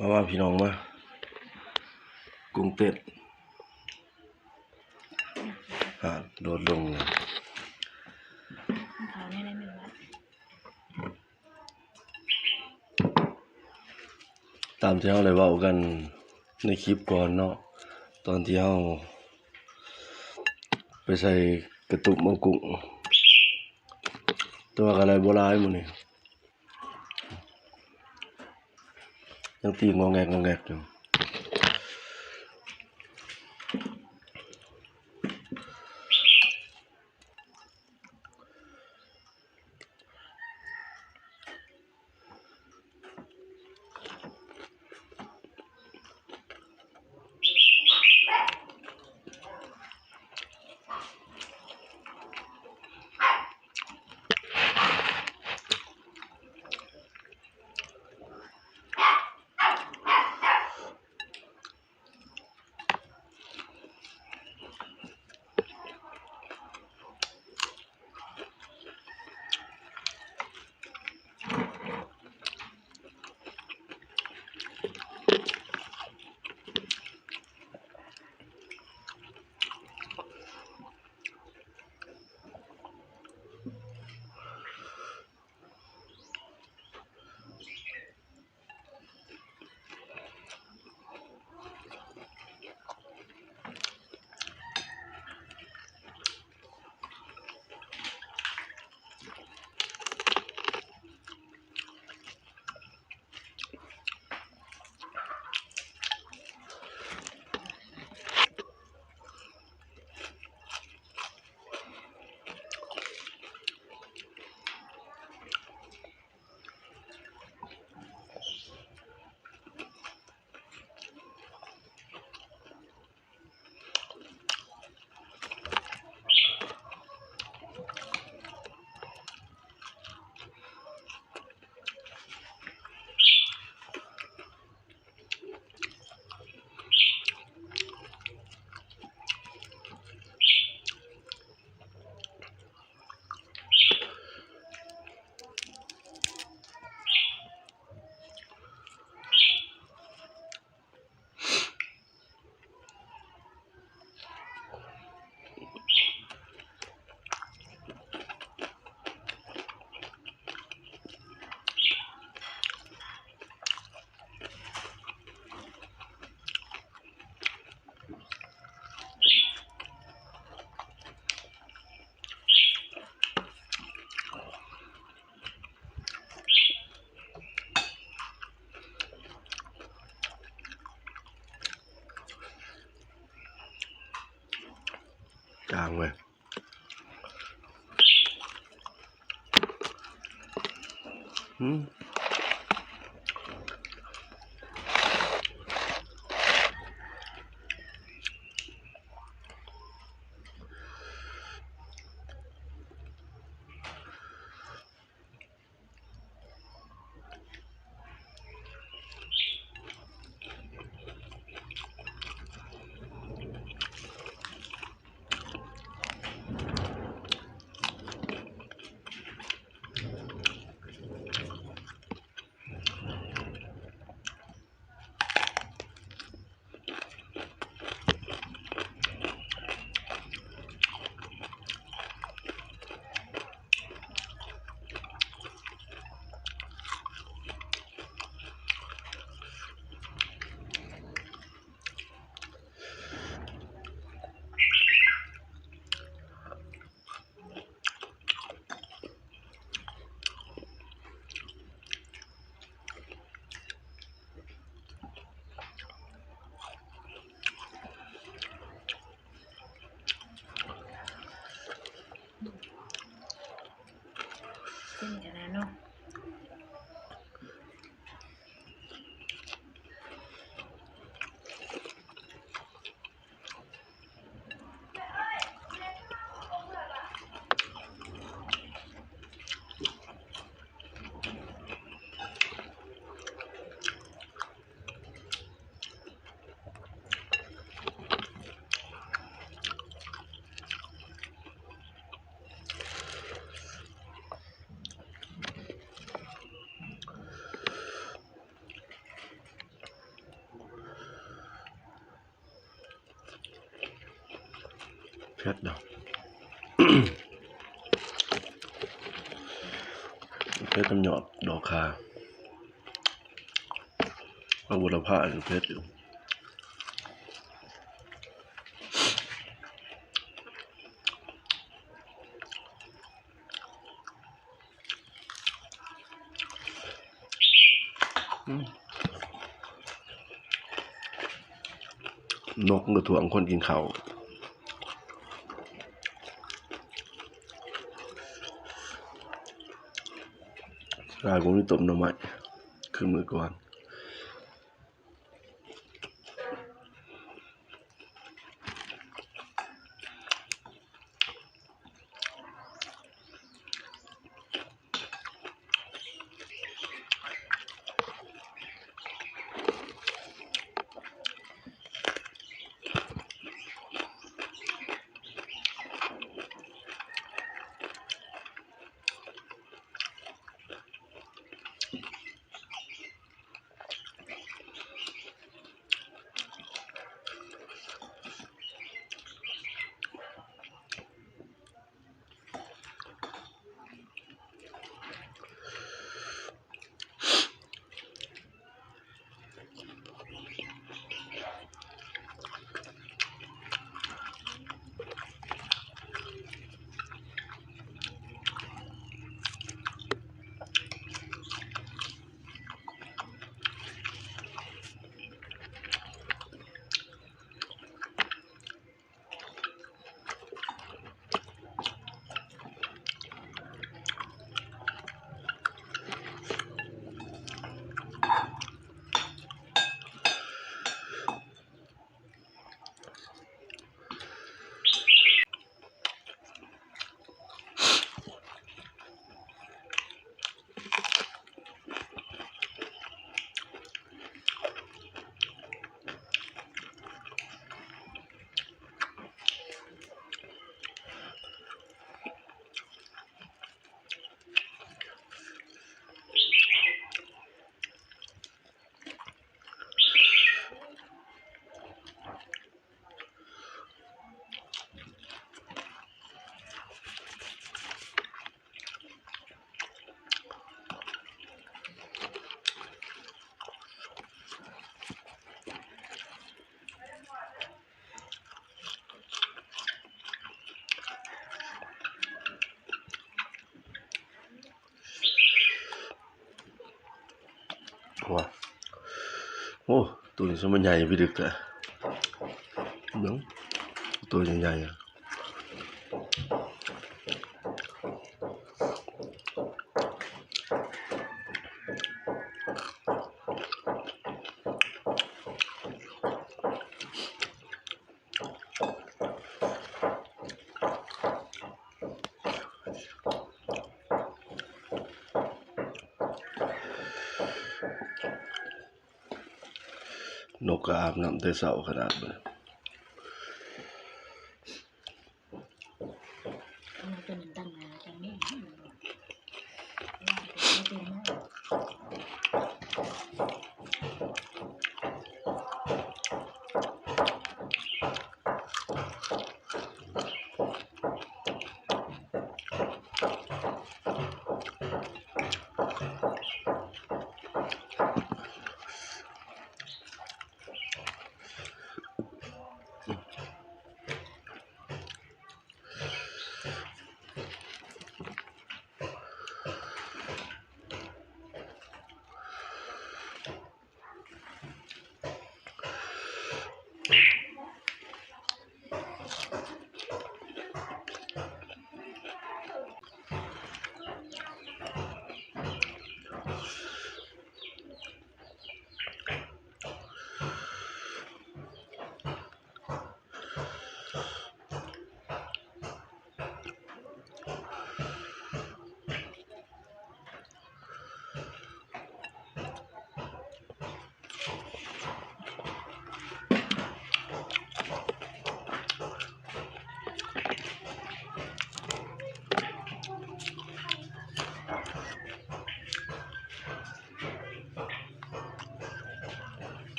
มาพี่น้องมากุ้งเต้นโดดลงเลยเขาในหนึ่งวัดตามที่เราเลยเว้ากันในคลิปก่อนเนาะตอนที่เราไปใส่กระตุกมังกุ้งตัวอะไรโบราณมื้อนี้ยังตีงอแงกอยู่จางเว้ย เผ็ดเนาะ เพชรน้ำหยอดดอกคาเอาบุรพาหรือเพชรอยู่นกกระถ่วงคนกินข้าวรายผมนี่ต้มน้ำมันขึ้นมือก่อนว้าโอ้ตัวนี้สมันใหญ่ไปดึกเลยเนาะตัวใหญ่ๆอ่ะนกก็อาบน้ำแต่เช้าขนาดเลยเป็นตั้งนานจังนี่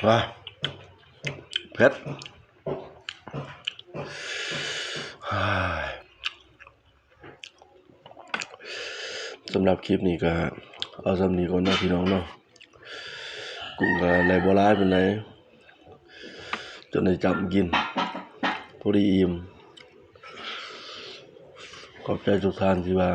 ว้าเผ็ดสำหรับคลิปนี้ก็เอาสำนี้ก่อนนะพี่น้องเนาะกุ้งก็ไหลบ่ร้ายเป็นไรจนได้จับกินพอดีอิ่มขอบใจทุกท่านที่ว่า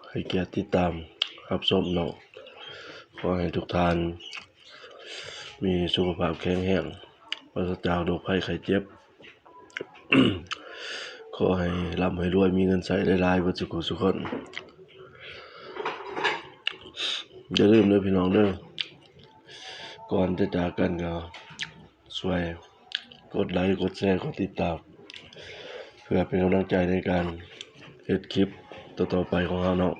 ให้เกียรติติดตามรับชมเนาะขอให้ทุกท่านมีสุขภาพแข็งแรงปราศจากโรคภัยไข้เจ็บ ขอให้ร่ำให้รวยมีเงินใช้หลายๆเบิดทุกคนอย่าลืมเด้อพี่น้องเด้อก่อนจะจากกันก็ช่วยกดไลค์กดแชร์กดติดตามเพื่อเป็นกำลังใจในการเฮ็ดคลิปต่อๆไปของเราเนาะ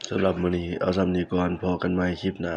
สำหรับมื้อนี้เอาซ้ำนี้ก่อนพอกันใหม่คลิปหน้า